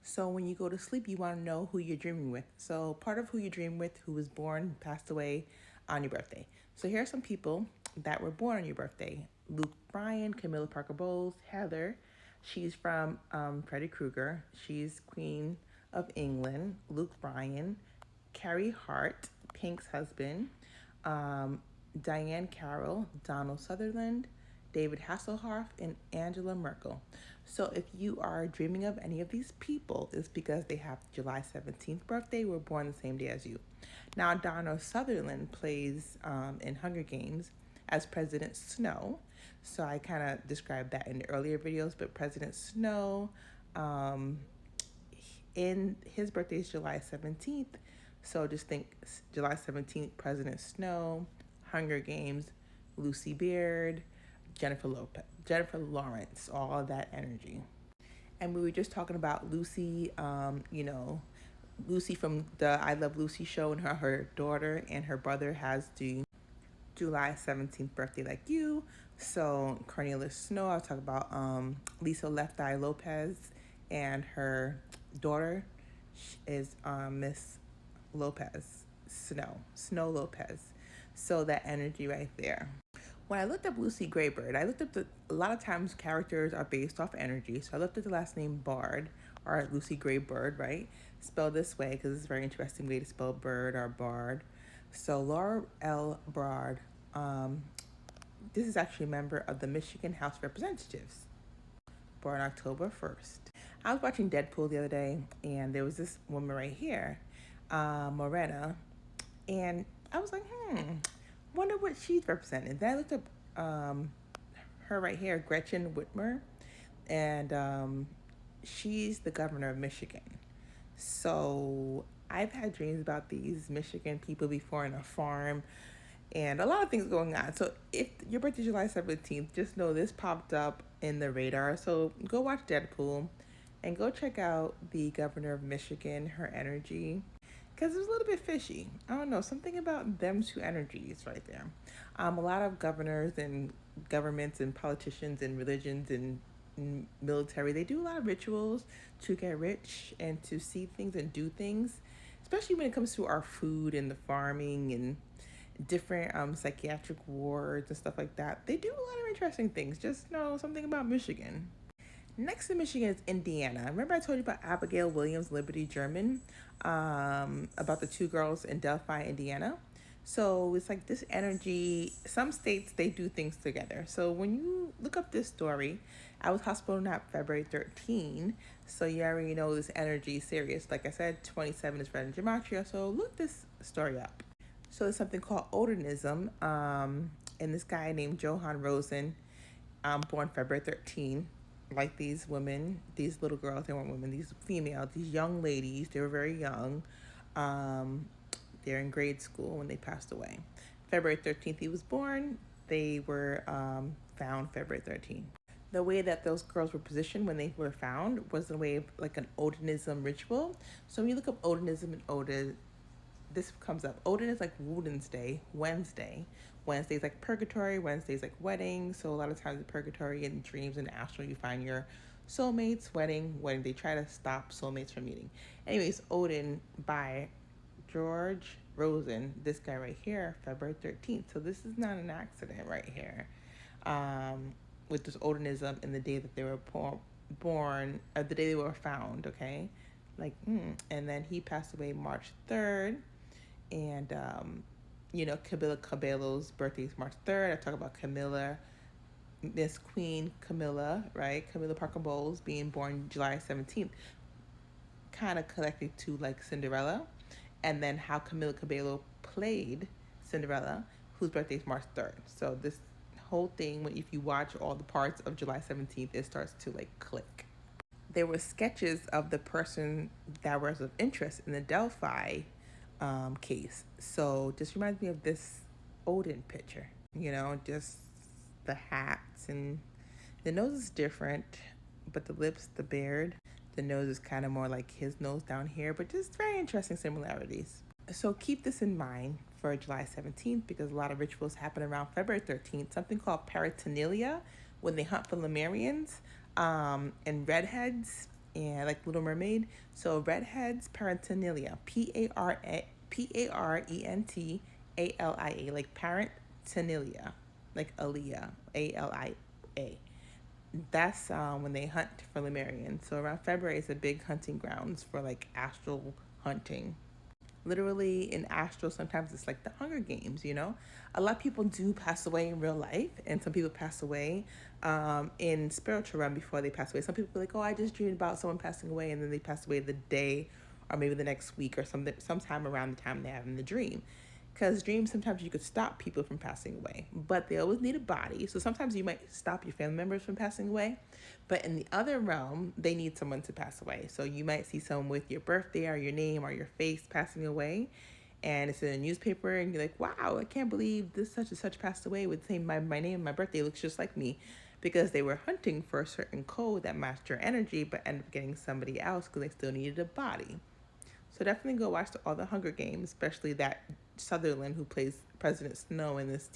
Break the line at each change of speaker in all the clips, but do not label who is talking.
So when you go to sleep, you want to know who you're dreaming with. So part of who you dream with, who was born, passed away on your birthday. So here are some people that were born on your birthday: Luke Bryan, Camilla Parker Bowles, Heather. She's from Freddy Krueger. She's Queen of England. Luke Bryan, Carrie Hart, Pink's husband, Diane Carroll, Donald Sutherland, David Hasselhoff, and Angela Merkel. So if you are dreaming of any of these people, it's because they have July 17th birthday, were born the same day as you. Now, Donald Sutherland plays in Hunger Games as President Snow. So I kind of described that in the earlier videos, but President Snow, in his birthday is July 17th. So just think July 17th, President Snow, Hunger Games, Lucy Beard, Jennifer Lawrence, all of that energy. And we were just talking about Lucy, Lucy from the I Love Lucy show, and her daughter and her brother has the July 17th birthday like you. So Cornelia Snow, I'll talk about Lisa Left Eye Lopez, and her daughter is Miss Lopez, Snow Lopez. So that energy right there. When I looked up Lucy Graybird, I looked up a lot of times characters are based off energy. So I looked at the last name Bard, or Lucy Graybird, right? Spelled this way because it's a very interesting way to spell bird or bard. So Laura L. Bard, this is actually a member of the Michigan House of Representatives, born October 1st. I was watching Deadpool the other day, and there was this woman right here, Morena, and I was like, wonder what she's representing. Then I looked up her right here, Gretchen Whitmer, and she's the governor of Michigan. So I've had dreams about these Michigan people before in a farm, and a lot of things going on. So if your birthday is July 17th, just know this popped up in the radar. So go watch Deadpool and go check out the governor of Michigan, her energy, because it was a little bit fishy. I don't know, something about them two energies right there. A lot of governors and governments and politicians and religions and military, they do a lot of rituals to get rich and to see things and do things, especially when it comes to our food and the farming and different psychiatric wards and stuff like that. They do a lot of interesting things. Just know something about Michigan. Next to Michigan is Indiana. Remember I told you about Abigail Williams, Liberty German, about the two girls in Delphi, Indiana. So it's like this energy. Some states, they do things together. So when you look up this story, I was hospital napped February 13. So you already know this energy is serious. Like I said, 27 is red in gematria. So look this story up. So there's something called Odinism. And this guy named Johann Rosen, born February 13. Like these women, these little girls, they weren't women, these females, these young ladies, they were very young. They're in grade school when they passed away. February 13th he was born. They were found February 13th. The way that those girls were positioned when they were found was the way of like an Odinism ritual. So when you look up Odinism and Odin, this comes up. Odin is like Woden's Day, Wednesday. Wednesday's like purgatory, Wednesday's like wedding. So a lot of times in purgatory and dreams and astral, you find your soulmates, wedding. They try to stop soulmates from meeting. Anyways, Odin by George Rosen, this guy right here, February 13th. So this is not an accident right here. With this Odinism in the day that they were born, or the day they were found, okay? And then he passed away March 3rd. And, Camila Cabello's birthday is March 3rd. I talk about Camilla, Miss Queen Camilla, right? Camilla Parker Bowles being born July 17th. Kind of connected to like Cinderella. And then how Camila Cabello played Cinderella, whose birthday is March 3rd. So this whole thing, if you watch all the parts of July 17th, it starts to like click. There were sketches of the person that was of interest in the Delphi case. So just reminds me of this Odin picture, just the hats, and the nose is different, but the lips, the beard, the nose is kind of more like his nose down here, but just very interesting similarities. So keep this in mind for July 17th because a lot of rituals happen around February 13th, something called peritonelia when they hunt for Lemurians and redheads and like Little Mermaid. So redheads parentinalia, Parentalalia, like parentinalia, like Aaliyah, Alia. That's when they hunt for Lemurian. So around February is a big hunting grounds for like astral hunting. Literally in astral, sometimes it's like the Hunger Games, you know? A lot of people do pass away in real life, and some people pass away in spiritual realm before they pass away. Some people are like, oh, I just dreamed about someone passing away, and then they pass away the day or maybe the next week or something, sometime around the time they have in the dream. Because dreams, sometimes you could stop people from passing away, but they always need a body. So sometimes you might stop your family members from passing away, but in the other realm, they need someone to pass away. So you might see someone with your birthday or your name or your face passing away, and it's in a newspaper, and you're like, wow, I can't believe this such and such passed away with saying my name and my birthday looks just like me, because they were hunting for a certain code that matched your energy, but ended up getting somebody else because they still needed a body. So definitely go watch all the Hunger Games, especially that Sutherland, who plays President Snow in this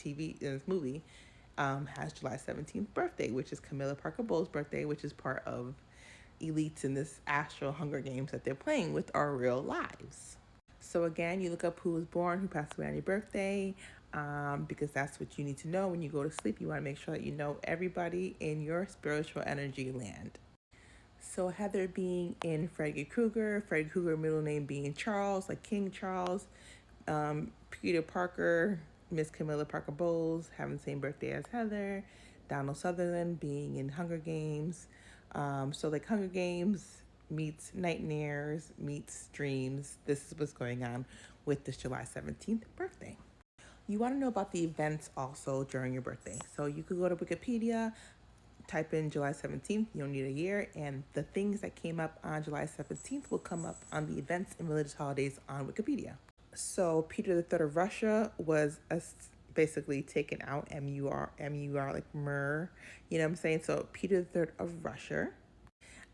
movie, has July 17th birthday, which is Camilla Parker Bowles' birthday, which is part of elites in this astral Hunger Games that they're playing with our real lives. So again, you look up who was born, who passed away on your birthday, because that's what you need to know when you go to sleep. You want to make sure that you know everybody in your spiritual energy land. So Heather being in Freddy Krueger middle name being Charles, like King Charles. Peter Parker, Miss Camilla Parker Bowles, having the same birthday as Heather. Donald Sutherland being in Hunger Games. So like Hunger Games meets Nightmares meets Dreams. This is what's going on with this July 17th birthday. You want to know about the events also during your birthday. So you could go to Wikipedia, type in July 17th, you don't need a year, and the things that came up on July 17th will come up on the events and religious holidays on Wikipedia. So Peter the Third of Russia was basically taken out, M-U-R, like myrrh, you know what I'm saying? So Peter the Third of Russia.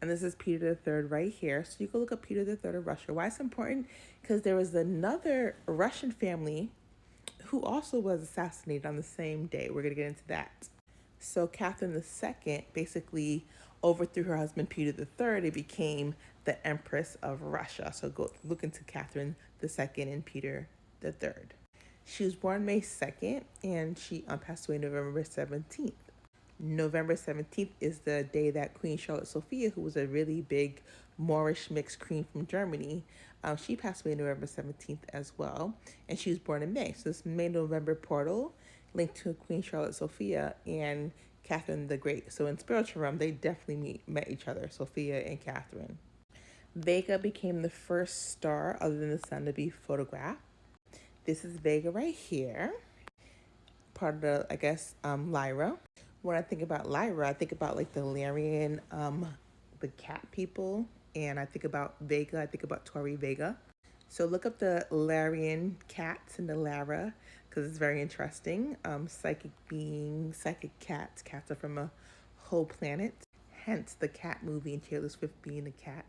And this is Peter the Third right here. So you can look up Peter the Third of Russia. Why it's important? Because there was another Russian family who also was assassinated on the same day. We're going to get into that. So Catherine II basically overthrew her husband Peter III and became the Empress of Russia. So go look into Catherine II and Peter III. She was born May 2nd and she passed away November 17th. November 17th is the day that Queen Charlotte Sophia, who was a really big Moorish mixed queen from Germany, she passed away November 17th as well. And she was born in May. So this May-November portal linked to Queen Charlotte Sophia and Catherine the Great. So in spiritual realm, they definitely met each other, Sophia and Catherine. Vega became the first star other than the sun to be photographed. This is Vega right here, part of the, I guess, Lyra. When I think about Lyra, I think about like the Larian, the cat people, and I think about Vega, I think about Tori Vega. So look up the Larian cats and the Lara, because it's very interesting. Psychic beings, psychic cats. Cats are from a whole planet. Hence the cat movie and Taylor Swift being a cat.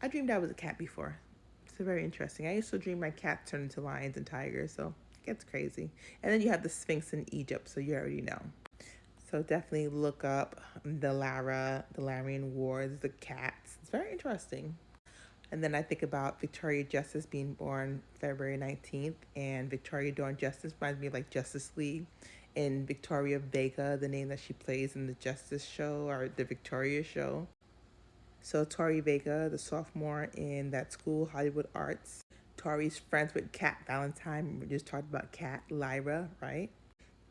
I dreamed I was a cat before. It's very interesting. I used to dream my cat turned into lions and tigers, so it gets crazy. And then you have the Sphinx in Egypt, so you already know. So definitely look up the Lara, the Larian Wars, the cats. It's very interesting. And then I think about Victoria Justice being born February 19th, and Victoria Dawn Justice reminds me of like Justice League, and Victoria Vega, the name that she plays in the Justice show or the Victoria show. So Tori Vega, the sophomore in that school, Hollywood Arts. Tori's friends with Kat Valentine. We just talked about Kat, Lyra, right?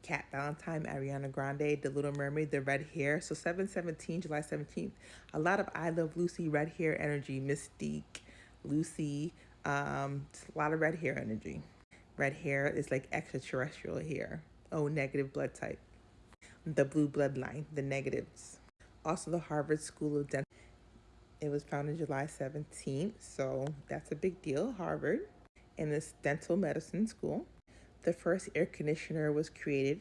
Kat Valentine, Ariana Grande, The Little Mermaid, the red hair. So 7/17, July 17th. A lot of I Love Lucy red hair energy. Mystique, Lucy, a lot of red hair energy. Red hair is like extraterrestrial hair. O negative blood type. The blue bloodline, the negatives. Also the Harvard School of Dental. It was founded July 17th, so that's a big deal, Harvard. In this dental medicine school. The first air conditioner was created